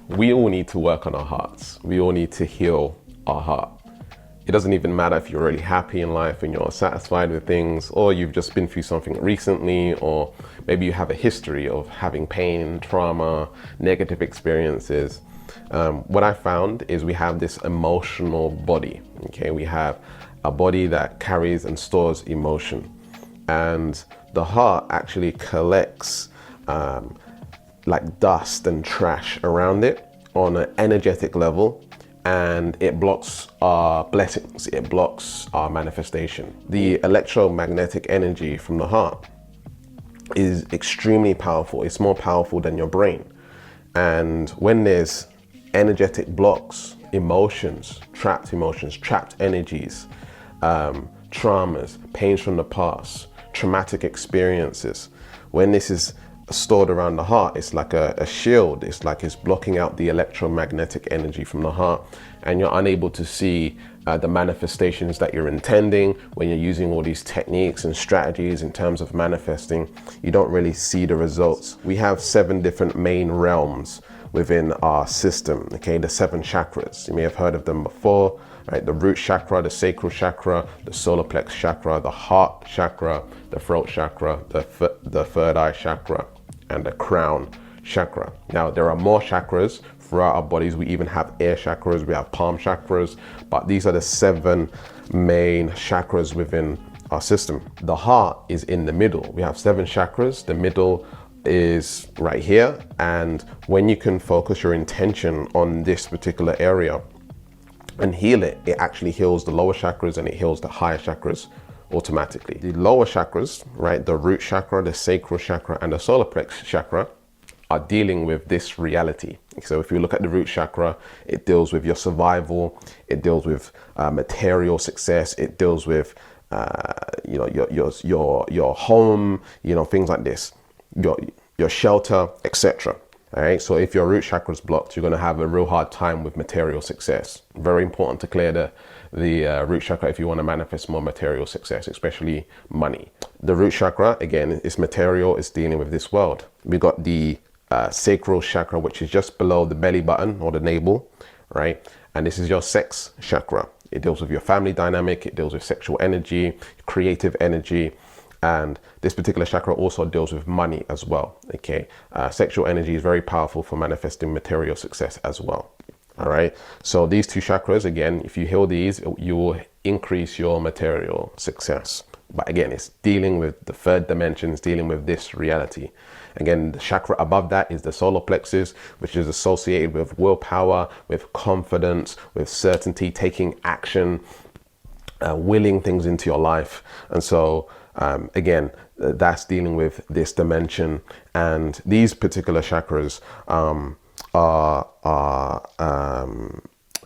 we all need to work on our hearts. We all need to heal our heart. It doesn't even matter if you're really happy in life and you're satisfied with things, or you've just been through something recently, or maybe you have a history of having pain, trauma, negative experiences. What I found is we have this emotional body, okay? We have a body that carries and stores emotion. And the heart actually collects like dust and trash around it on an energetic level, and it blocks our blessings, it blocks our manifestation. The electromagnetic energy from the heart is extremely powerful. It's more powerful than your brain. And when there's energetic blocks, emotions, trapped energies, traumas, pains from the past, traumatic experiences, when this is stored around the heart, it's like a shield. It's like it's blocking out the electromagnetic energy from the heart, and you're unable to see the manifestations that you're intending. When you're using all these techniques and strategies in terms of manifesting, you don't really see the results. We have 7 different main realms within our system, okay? The 7 chakras. You may have heard of them before, right? The root chakra, the sacral chakra, the solar plexus chakra, the heart chakra, the throat chakra, the third eye chakra, and the crown chakra. Now, there are more chakras throughout our bodies. We even have air chakras, we have palm chakras, but these are the 7 main chakras within our system. The heart is in the middle. We have 7 chakras. The middle is right here, and when you can focus your intention on this particular area and heal it, it actually heals the lower chakras and it heals the higher chakras automatically. The lower chakras, right, the root chakra, the sacral chakra, and the solar plexus chakra are dealing with this reality. So if you look at the root chakra, it deals with your survival, it deals with material success, it deals with you know, your home, you know, things like this, your shelter, etc. All right, so if your root chakra is blocked, you're going to have a real hard time with material success. Very important to clear the root chakra if you want to manifest more material success, especially money. The root chakra, again, is material, it's dealing with this world. We got the sacral chakra, which is just below the belly button or the navel, right? And this is your sex chakra. It deals with your family dynamic, it deals with sexual energy, creative energy. And this particular chakra also deals with money as well, okay? Sexual energy is very powerful for manifesting material success as well, all right? So these 2 chakras, again, if you heal these, you will increase your material success. But again, it's dealing with the 3rd dimension, it's dealing with this reality. Again, the chakra above that is the solar plexus, which is associated with willpower, with confidence, with certainty, taking action, willing things into your life. And so, again, that's dealing with this dimension, and these particular chakras are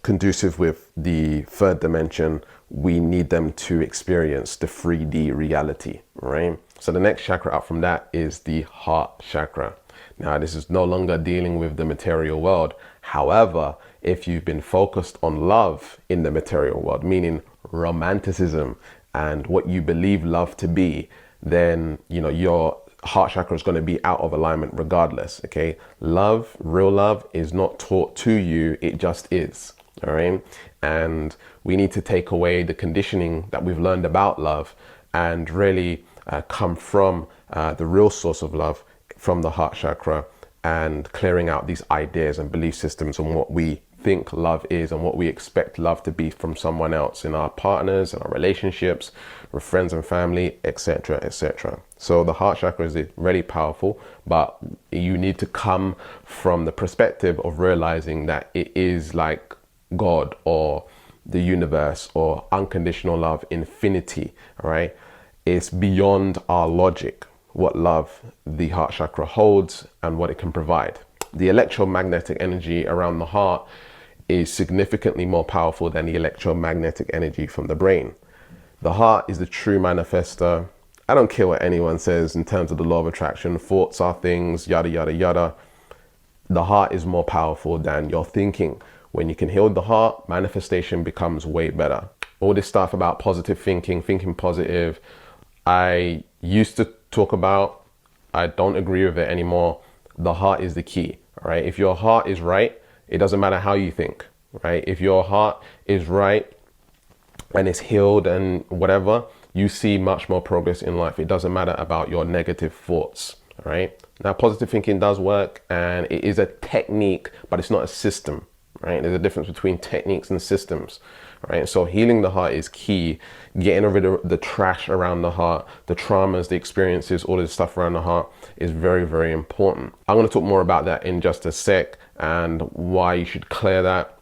conducive with the 3rd dimension. We need them to experience the 3D reality, right? So the next chakra up from that is the heart chakra. Now, this is no longer dealing with the material world. However, if you've been focused on love in the material world, meaning romanticism and what you believe love to be, then, you know, your heart chakra is going to be out of alignment regardless, okay? Love, real love, is not taught to you, it just is, all right? And we need to take away the conditioning that we've learned about love and really come from the real source of love, from the heart chakra, and clearing out these ideas and belief systems on what we think love is and what we expect love to be from someone else, in our partners, in our relationships, with friends and family, etc., etc. So the heart chakra is really powerful, but you need to come from the perspective of realizing that it is like God or the universe or unconditional love, infinity, all right? It's beyond our logic what love the heart chakra holds and what it can provide. The electromagnetic energy around the heart is significantly more powerful than the electromagnetic energy from the brain. The heart is the true manifester. I don't care what anyone says in terms of the law of attraction, thoughts are things, yada, yada, yada. The heart is more powerful than your thinking. When you can heal the heart, manifestation becomes way better. All this stuff about positive thinking, thinking positive, I used to talk about, I don't agree with it anymore. The heart is the key, all right? If your heart is right, It doesn't matter how you think, right? If your heart is right and it's healed and whatever, you see much more progress in life. It doesn't matter about your negative thoughts, right? Now, positive thinking does work, and it is a technique, but it's not a system, right? There's a difference between techniques and systems, right? So healing the heart is key. Getting rid of the trash around the heart, the traumas, the experiences, all this stuff around the heart is very, very important. I'm going to talk more about that in just a sec and why you should clear that.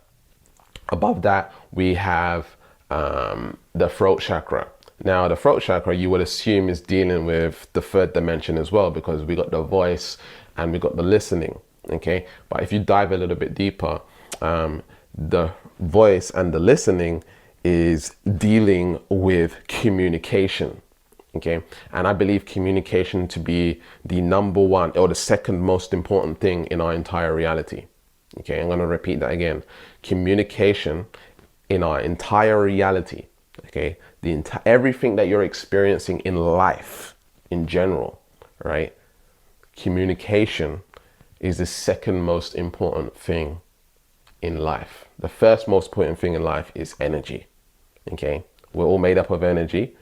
Above that, we have the throat chakra. Now, the throat chakra, you would assume, is dealing with the third dimension as well, because we got the voice and we got the listening, okay? But if you dive a little bit deeper, the voice and the listening is dealing with communication, okay? And I believe communication to be the number one or the second most important thing in our entire reality, okay? I'm going to repeat that again. Communication in our entire reality, okay? Everything that you're experiencing in life in general, right? Communication is the second most important thing in life. The first most important thing in life is energy, okay? We're all made up of energy,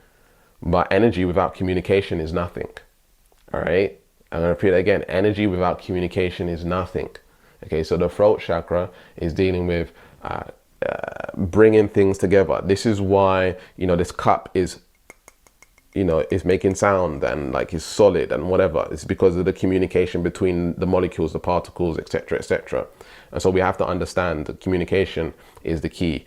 but energy without communication is nothing, all right? I'm gonna repeat it again. Energy without communication is nothing, okay? So the throat chakra is dealing with bringing things together. This is why, you know, this cup is, you know, is making sound and like is solid and whatever. It's because of the communication between the molecules, the particles, etc., etc. And so we have to understand that communication is the key.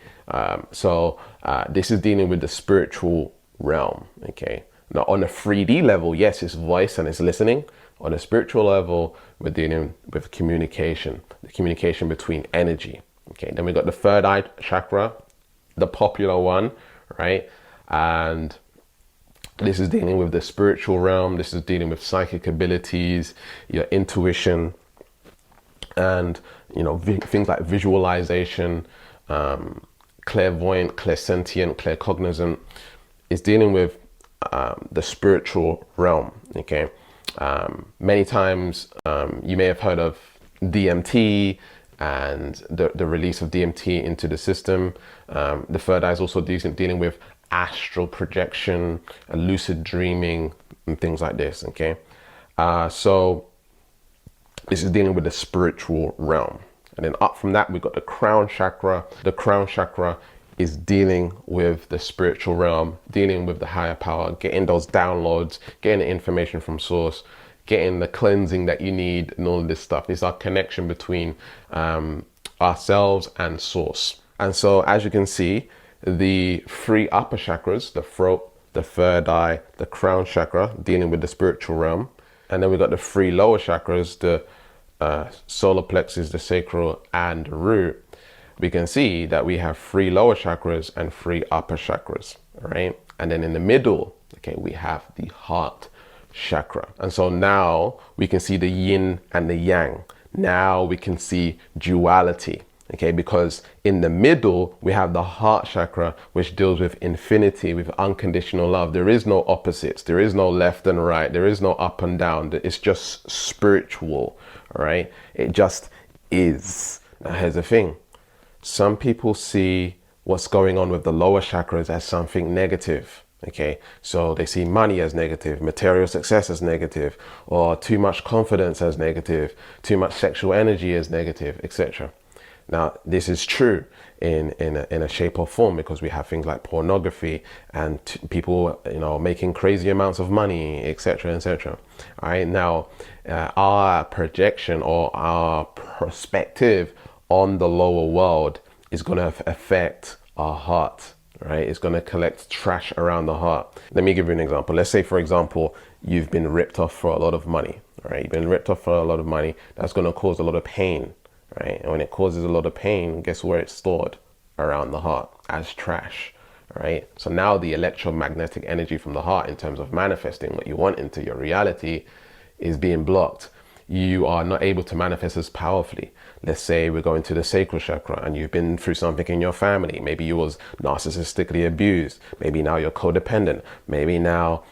This is dealing with the spiritual realm, okay? Now on a 3D level, yes, it's voice and it's listening. On a spiritual level, we're dealing with communication, the communication between energy. Okay, then we got the third eye chakra, the popular one, right? And this is dealing with the spiritual realm. This is dealing with psychic abilities, your intuition, and, you know, things like visualization, clairvoyant, clairsentient, claircognizant. Is dealing with the spiritual realm, okay? Many times you may have heard of DMT, and the release of DMT into the system. The third eye is also dealing with astral projection, lucid dreaming, and things like this, okay? So this is dealing with the spiritual realm. And then up from that, we've got the crown chakra. The crown chakra is dealing with the spiritual realm, dealing with the higher power, getting those downloads, getting the information from source, getting the cleansing that you need, and all of this stuff. It's our connection between ourselves and source. And so as you can see, the three upper chakras, the throat, the third eye, the crown chakra, dealing with the spiritual realm. And then we've got the three lower chakras, the solar plexus, the sacral, and the root. We can see that we have three lower chakras and three upper chakras, right? And then in the middle, okay, we have the heart chakra. And so now we can see the yin and the yang. Now we can see duality, okay? Because in the middle, we have the heart chakra, which deals with infinity, with unconditional love. There is no opposites. There is no left and right. There is no up and down. It's just spiritual, all right? It just is. Now here's the thing. Some people see what's going on with the lower chakras as something negative. Okay, so they see money as negative, material success as negative, or too much confidence as negative, too much sexual energy as negative, etc. Now, this is true in a shape or form, because we have things like pornography and people, you know, making crazy amounts of money, etc., etc. All right, now our projection or our perspective on the lower world is going to affect our heart. Right, it's going to collect trash around the heart. Let me give you an example. Let's say, for example, you've been ripped off for a lot of money, right? You've been ripped off for a lot of money. That's going to cause a lot of pain, right? And when it causes a lot of pain, guess where it's stored? Around the heart as trash, right? So now the electromagnetic energy from the heart in terms of manifesting what you want into your reality is being blocked. You are not able to manifest as powerfully. Let's say we're going to the sacral chakra and you've been through something in your family. Maybe you was narcissistically abused. Maybe now you're codependent. Maybe now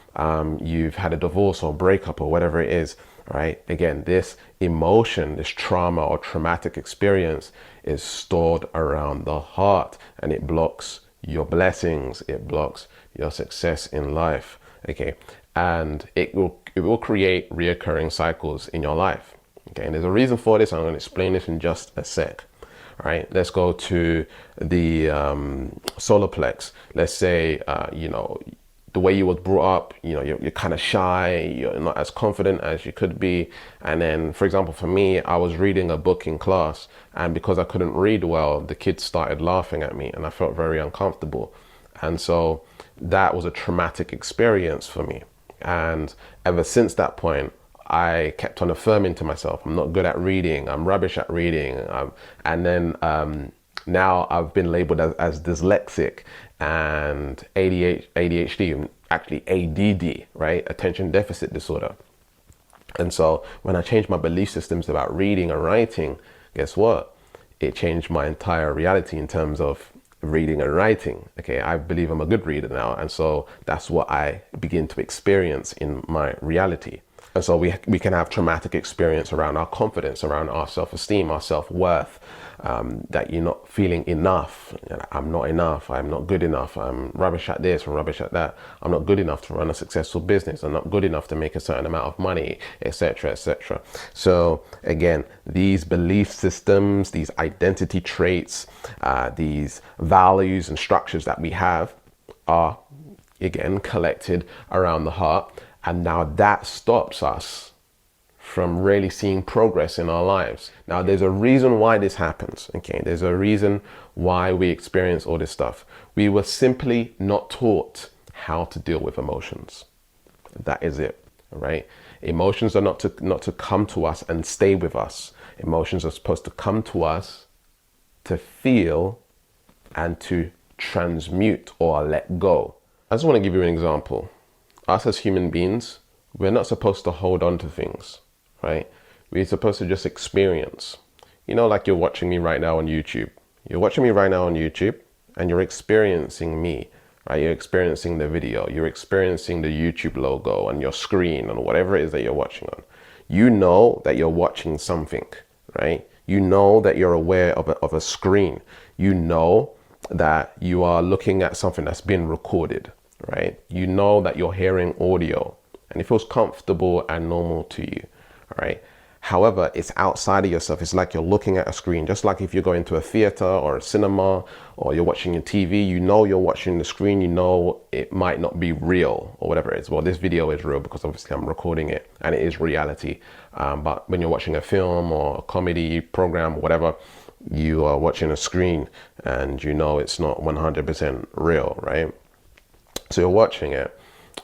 you've had a divorce or breakup or whatever it is, right? Again, this emotion, this trauma or traumatic experience is stored around the heart, and it blocks your blessings. It blocks your success in life. Okay. And it will create reoccurring cycles in your life. Okay. And there's a reason for this. I'm going to explain this in just a sec. All right. Let's go to the solar plex. Let's say, you know, the way you was brought up, you know, you're kind of shy, you're not as confident as you could be. And then, for example, for me, I was reading a book in class, and because I couldn't read well, the kids started laughing at me and I felt very uncomfortable. And so that was a traumatic experience for me. And ever since that point, I kept on affirming to myself, I'm not good at reading, I'm rubbish at reading. And then now I've been labeled as dyslexic and ADHD, actually ADD, right? Attention deficit disorder. And so when I changed my belief systems about reading and writing, guess what? It changed my entire reality in terms of reading and writing. Okay, I believe I'm a good reader now. And so that's what I begin to experience in my reality. And so we can have traumatic experience around our confidence, around our self-esteem, our self-worth, that you're not feeling enough. I'm not enough. I'm not good enough. I'm rubbish at this or rubbish at that. I'm not good enough to run a successful business. I'm not good enough to make a certain amount of money, etc., etc. So again, these belief systems, these identity traits, these values and structures that we have are, again, collected around the heart. And now that stops us from really seeing progress in our lives. Now, there's a reason why this happens. Okay, there's a reason why we experience all this stuff. We were simply not taught how to deal with emotions. That is it, right? Emotions are not to come to us and stay with us. Emotions are supposed to come to us to feel and to transmute or let go. I just want to give you an example. Us as human beings, we're not supposed to hold on to things, right? We're supposed to just experience. You know, like you're watching me right now on YouTube. You're watching me right now on YouTube and you're experiencing me, right? You're experiencing the video. You're experiencing the YouTube logo on your screen and whatever it is that you're watching on. You know that you're watching something, right? You know that you're aware of a screen. You know that you are looking at something that's been recorded, right? You know that you're hearing audio and it feels comfortable and normal to you, all right? However, it's outside of yourself. It's like you're looking at a screen, just like if you're going to a theater or a cinema or you're watching your TV, you know you're watching the screen, you know it might not be real or whatever it is. Well, this video is real because obviously I'm recording it and it is reality. But when you're watching a film or a comedy program or whatever, you are watching a screen and you know it's not 100% real, right? So you're watching it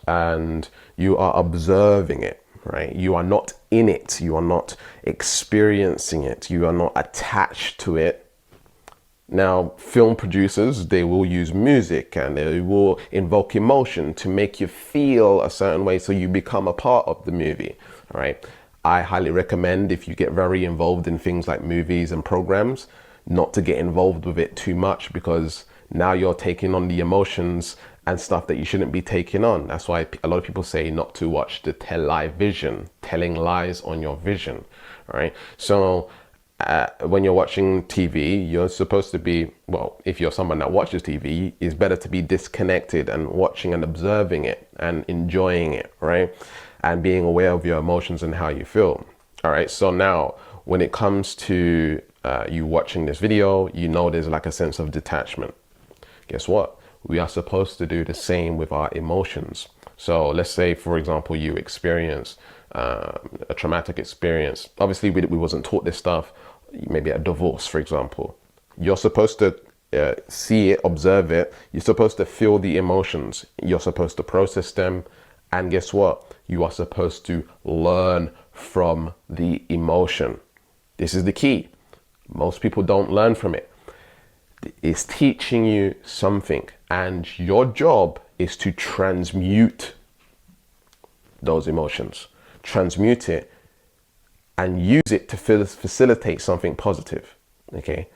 and you are observing it, right? You are not in it. You are not experiencing it. You are not attached to it. Now, film producers, they will use music and they will invoke emotion to make you feel a certain way so you become a part of the movie, all right? I highly recommend, if you get very involved in things like movies and programs, not to get involved with it too much, because now you're taking on the emotions and stuff that you shouldn't be taking on. That's why a lot of people say not to watch the television, telling lies on your vision, all right? So when you're watching TV, you're supposed to be, well, if you're someone that watches TV, it's better to be disconnected and watching and observing it and enjoying it, right? And being aware of your emotions and how you feel, all right? So now when it comes to you watching this video, you know there's like a sense of detachment. Guess what? We are supposed to do the same with our emotions. So let's say, for example, you experience a traumatic experience. Obviously, we wasn't taught this stuff. Maybe a divorce, for example. You're supposed to see it, observe it. You're supposed to feel the emotions. You're supposed to process them. And guess what? You are supposed to learn from the emotion. This is the key. Most people don't learn from it. It's teaching you something, and your job is to transmute those emotions, transmute it and use it to facilitate something positive. Okay.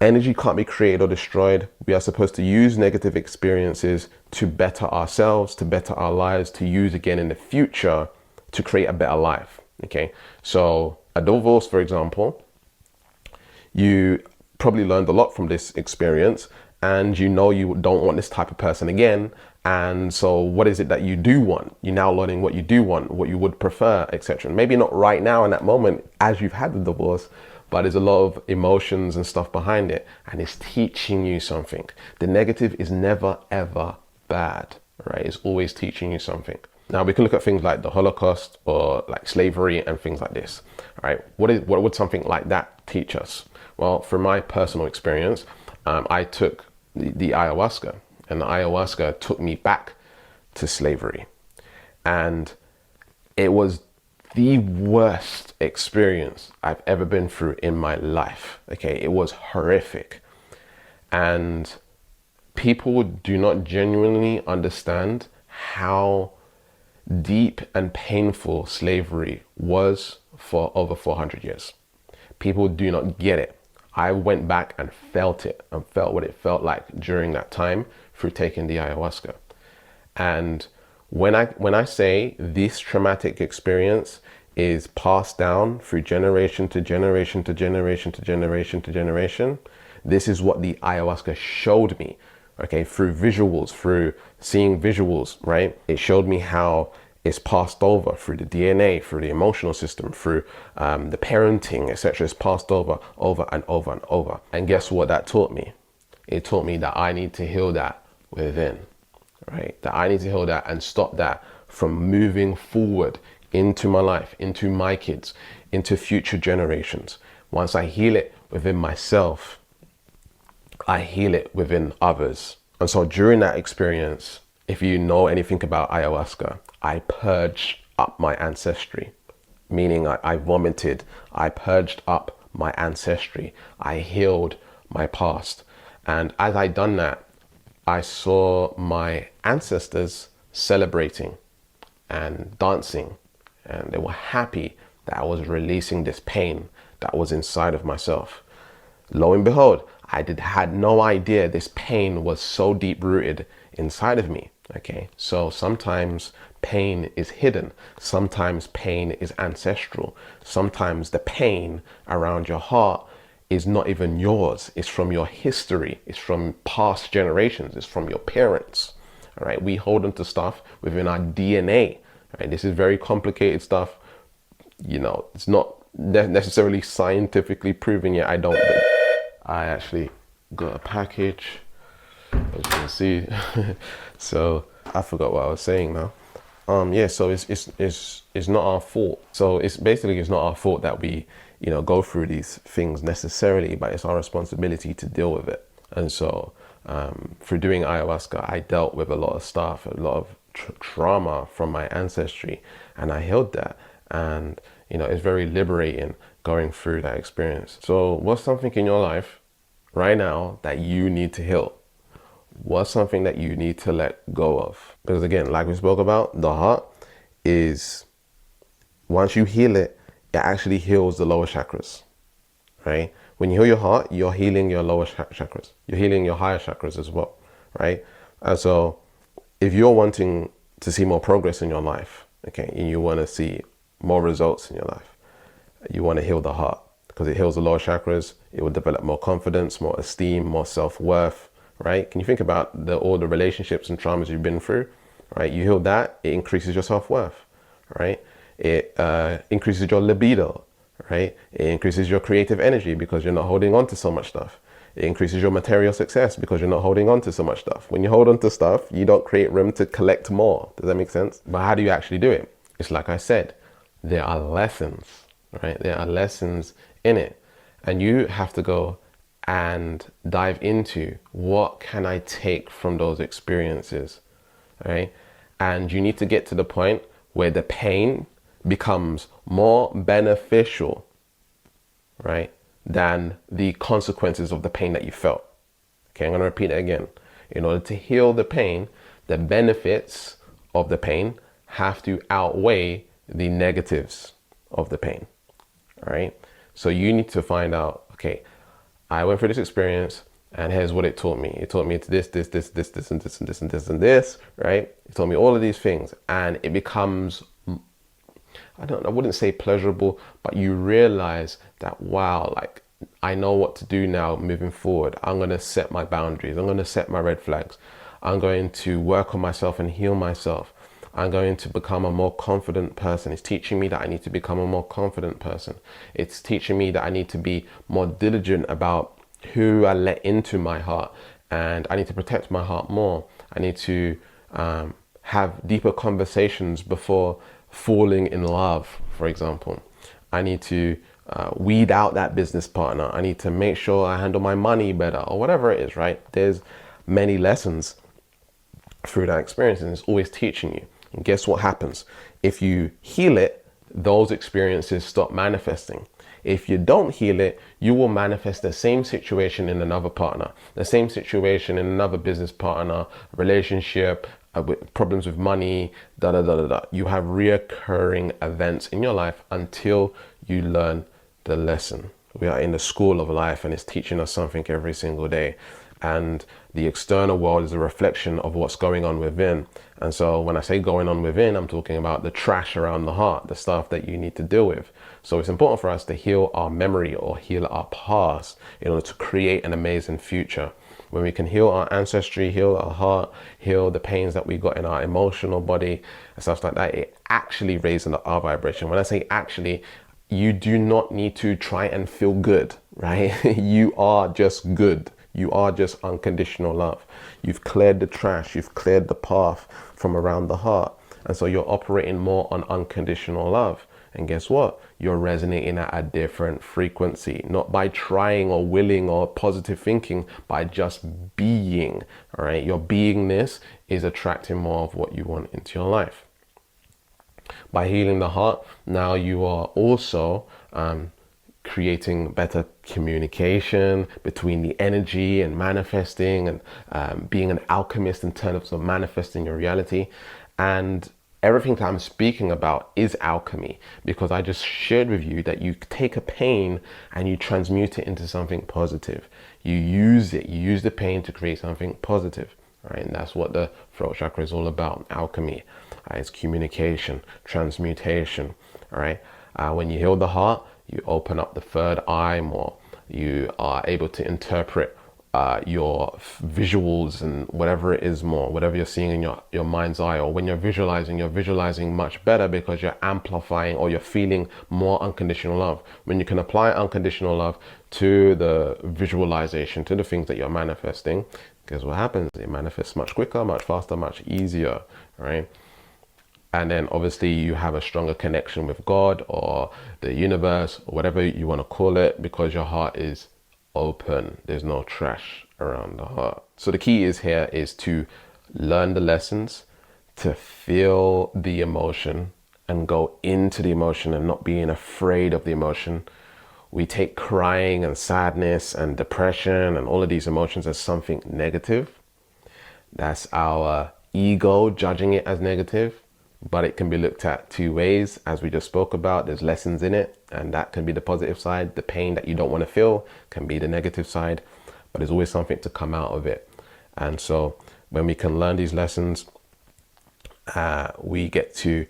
Energy can't be created or destroyed. We are supposed to use negative experiences to better ourselves, to better our lives, to use again in the future to create a better life. Okay, so a divorce, for example, you probably learned a lot from this experience, and you know you don't want this type of person again. And so what is it that you do want? You're now learning what you do want, what you would prefer, etc. Maybe not right now in that moment as you've had the divorce, but there's a lot of emotions and stuff behind it, and it's teaching you something. The negative is never ever bad, right? It's always teaching you something. Now we can look at things like the Holocaust or like slavery and things like this, right? What would something like that teach us? Well, from my personal experience, I took the ayahuasca, and the ayahuasca took me back to slavery. And it was the worst experience I've ever been through in my life. Okay, it was horrific. And people do not genuinely understand how deep and painful slavery was for over 400 years. People do not get it. I went back and felt it, and felt what it felt like during that time through taking the ayahuasca. And when I say this traumatic experience is passed down through generation to generation to generation to generation to generation, this is what the ayahuasca showed me. Okay, through visuals, through seeing visuals, right? It showed me how it's passed over through the DNA, through the emotional system, through the parenting, etc. It's passed over and over and over. And guess what that taught me? It taught me that I need to heal that within, right? That I need to heal that and stop that from moving forward into my life, into my kids, into future generations. Once I heal it within myself, I heal it within others. And so during that experience, if you know anything about ayahuasca, I purged up my ancestry, meaning I vomited, I purged up my ancestry, I healed my past. And as I done that, I saw my ancestors celebrating and dancing, and they were happy that I was releasing this pain that was inside of myself. Lo and behold, I had no idea this pain was so deep rooted inside of me. Okay, so sometimes pain is hidden. Sometimes pain is ancestral. Sometimes the pain around your heart is not even yours. It's from your history. It's from past generations. It's from your parents. All right, we hold on to stuff within our DNA. All right, this is very complicated stuff. You know, it's not necessarily scientifically proven yet. I actually got a package, as you can see. So I forgot what I was saying now. Yeah, so it's not our fault. So it's not our fault that we, you know, go through these things necessarily, but it's our responsibility to deal with it. And so through doing ayahuasca, I dealt with a lot of stuff, a lot of trauma from my ancestry, and I healed that. And you know, it's very liberating going through that experience. So what's something in your life right now that you need to heal? What's something that you need to let go of? Because again, like we spoke about, the heart is, once you heal it, it actually heals the lower chakras, right? When you heal your heart, you're healing your lower chakras. You're healing your higher chakras as well, right? And so if you're wanting to see more progress in your life, okay, and you want to see more results in your life, you want to heal the heart, because it heals the lower chakras. It will develop more confidence, more esteem, more self-worth, right? Can you think about all the relationships and traumas you've been through, right? You heal that, it increases your self-worth, right? It increases your libido, right? It increases your creative energy because you're not holding on to so much stuff. It increases your material success because you're not holding on to so much stuff. When you hold on to stuff, you don't create room to collect more. Does that make sense? But how do you actually do it? It's like I said, there are lessons, right? There are lessons in it. And you have to go and dive into, what can I take from those experiences, right? And you need to get to the point where the pain becomes more beneficial, right, than the consequences of the pain that you felt. Okay, I'm going to repeat it again. In order to heal the pain, the benefits of the pain have to outweigh the negatives of the pain. All right. So you need to find out, okay, I went through this experience and here's what it taught me. It taught me this, and this, right? It taught me all of these things, and it becomes I wouldn't say pleasurable, but you realize that, wow, like I know what to do now moving forward. I'm going to set my boundaries. I'm going to set my red flags. I'm going to work on myself and heal myself. I'm going to become a more confident person. It's teaching me that I need to become a more confident person. It's teaching me that I need to be more diligent about who I let into my heart, and I need to protect my heart more. I need to have deeper conversations before falling in love, for example. I need to weed out that business partner. I need to make sure I handle my money better, or whatever it is, right? There's many lessons through that experience, and it's always teaching you. And guess what happens? If you heal it, those experiences stop manifesting. If you don't heal it, you will manifest the same situation in another partner, the same situation in another business partner, relationship, with problems with money, da da da da da. You have reoccurring events in your life until you learn the lesson. We are in the school of life, and it's teaching us something every single day. And the external world is a reflection of what's going on within. And so when I say going on within, I'm talking about the trash around the heart, the stuff that you need to deal with. So it's important for us to heal our memory or heal our past in order to create an amazing future. When we can heal our ancestry, heal our heart, heal the pains that we got in our emotional body and stuff like that, it actually raises our vibration. When I say actually, you do not need to try and feel good, right? You are just good. You are just unconditional love. You've cleared the trash. You've cleared the path from around the heart. And so you're operating more on unconditional love. And guess what? You're resonating at a different frequency, not by trying or willing or positive thinking, by just being, all right? Your beingness is attracting more of what you want into your life. By healing the heart, now you are also creating better communication between the energy and manifesting, and being an alchemist in terms of manifesting your reality. And everything that I'm speaking about is alchemy, because I just shared with you that you take a pain and you transmute it into something positive. You use it, you use the pain to create something positive, right? And that's what the throat chakra is all about, alchemy. It's communication, transmutation, all right? When you heal the heart, you open up the third eye more. You are able to interpret your visuals and whatever it is more, whatever you're seeing in your mind's eye. Or when you're visualizing much better because you're amplifying, or you're feeling more unconditional love. When you can apply unconditional love to the visualization, to the things that you're manifesting, guess what happens? It manifests much quicker, much faster, much easier, right? And then obviously you have a stronger connection with God or the universe or whatever you want to call it, because your heart is open. There's no trash around the heart. So the key is to learn the lessons, to feel the emotion and go into the emotion and not being afraid of the emotion. We take crying and sadness and depression and all of these emotions as something negative. That's our ego judging it as negative. But it can be looked at two ways, as we just spoke about. There's lessons in it, and that can be the positive side. The pain that you don't want to feel can be the negative side, but there's always something to come out of it. And so when we can learn these lessons, we get to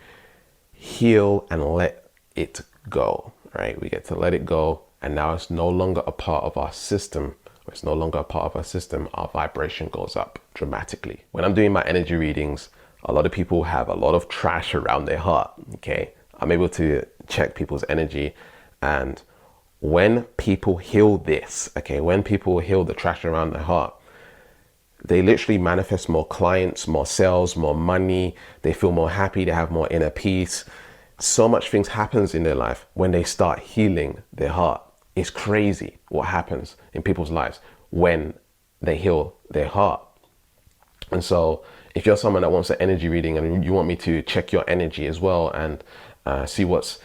heal and let it go, right? We get to let it go, and now it's no longer a part of our system. It's no longer a part of our system. Our vibration goes up dramatically. When I'm doing my energy readings, a lot of people have a lot of trash around their heart, okay? I'm able to check people's energy, and when people heal this, okay, when people heal the trash around their heart, they literally manifest more clients, more sales, more money. They feel more happy, they have more inner peace. So much things happens in their life when they start healing their heart. It's crazy what happens in people's lives when they heal their heart. And so if you're someone that wants an energy reading and you want me to check your energy as well and see what's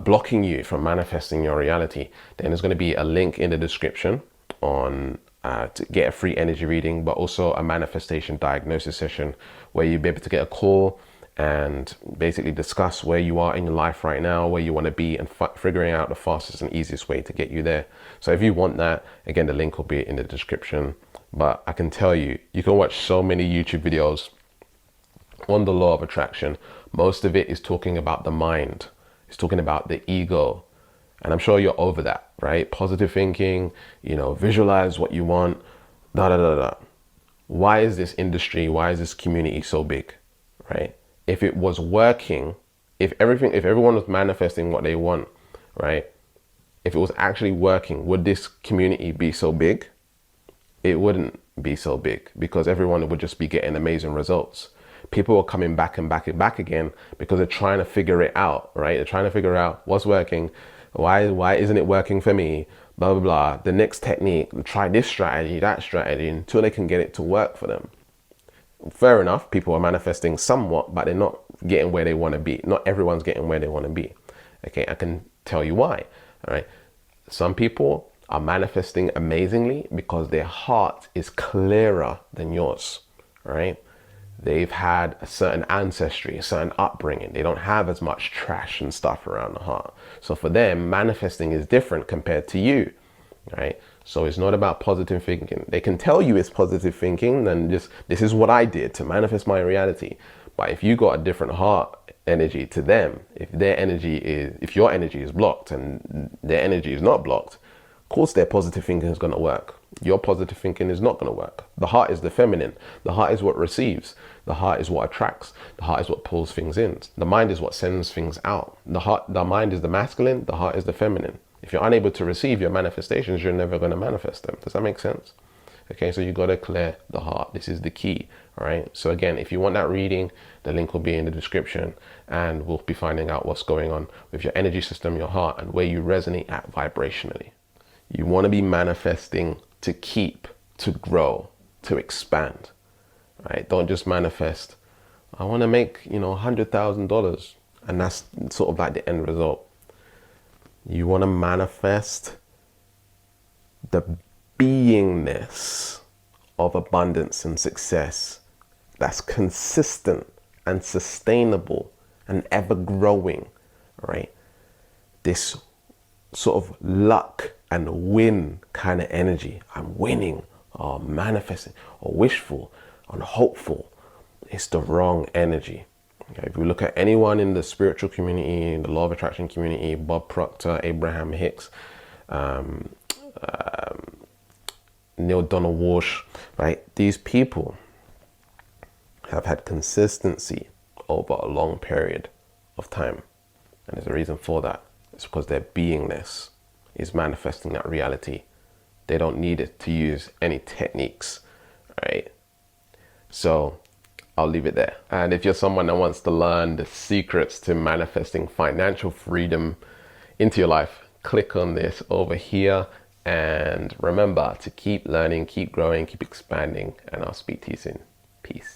blocking you from manifesting your reality, then there's going to be a link in the description on to get a free energy reading, but also a manifestation diagnosis session where you'll be able to get a call and basically discuss where you are in your life right now, where you want to be, and figuring out the fastest and easiest way to get you there. So if you want that, again, the link will be in the description. But I can tell you, you can watch so many YouTube videos on the law of attraction. Most of it is talking about the mind, It's talking about the ego. And I'm sure you're over that, right? Positive thinking, you know, visualize what you want, da da da da. Why is this industry, why is this community so big, right? If it was working, if everyone was manifesting what they want, right? If it was actually working, would this community be so big? It wouldn't be so big, because everyone would just be getting amazing results. People are coming back and back and back again because they're trying to figure it out, right? They're trying to figure out what's working. Why isn't it working for me? Blah, blah, blah. The next technique, try this strategy, that strategy, until they can get it to work for them. Fair enough, people are manifesting somewhat, but they're not getting where they want to be. Not everyone's getting where they want to be. Okay, I can tell you why. All right. Some people are manifesting amazingly because their heart is clearer than yours. All right. They've had a certain ancestry, a certain upbringing. They don't have as much trash and stuff around the heart. So for them, manifesting is different compared to you, right? So it's not about positive thinking. They can tell you it's positive thinking and just, this is what I did to manifest my reality. But if you got a different heart energy to them, if your energy is blocked and their energy is not blocked, of course their positive thinking is going to work. Your positive thinking is not going to work. The heart is the feminine. The heart is what receives. The heart is what attracts. The heart is what pulls things in. The mind is what sends things out. The mind is the masculine. The heart is the feminine. If you're unable to receive your manifestations, you're never going to manifest them. Does that make sense? Okay, so you got to clear the heart. This is the key. All right. So again, if you want that reading, the link will be in the description, and we'll be finding out what's going on with your energy system, your heart, and where you resonate at vibrationally. You want to be manifesting to keep, to grow, to expand, right? Don't just manifest, I want to make, $100,000, and that's sort of like the end result. You want to manifest the beingness of abundance and success that's consistent and sustainable and ever growing, right? This sort of luck and win kind of energy. I'm winning, or manifesting, or wishful, or hopeful. It's the wrong energy. Okay, if we look at anyone in the spiritual community, the law of attraction community, Bob Proctor, Abraham Hicks, Neil Donald Walsh, right? These people have had consistency over a long period of time. And there's a reason for that. It's because their beingness is manifesting that reality. They don't need it to use any techniques, right? So I'll leave it there. And if you're someone that wants to learn the secrets to manifesting financial freedom into your life, click on this over here. And remember to keep learning, keep growing, keep expanding, and I'll speak to you soon. Peace.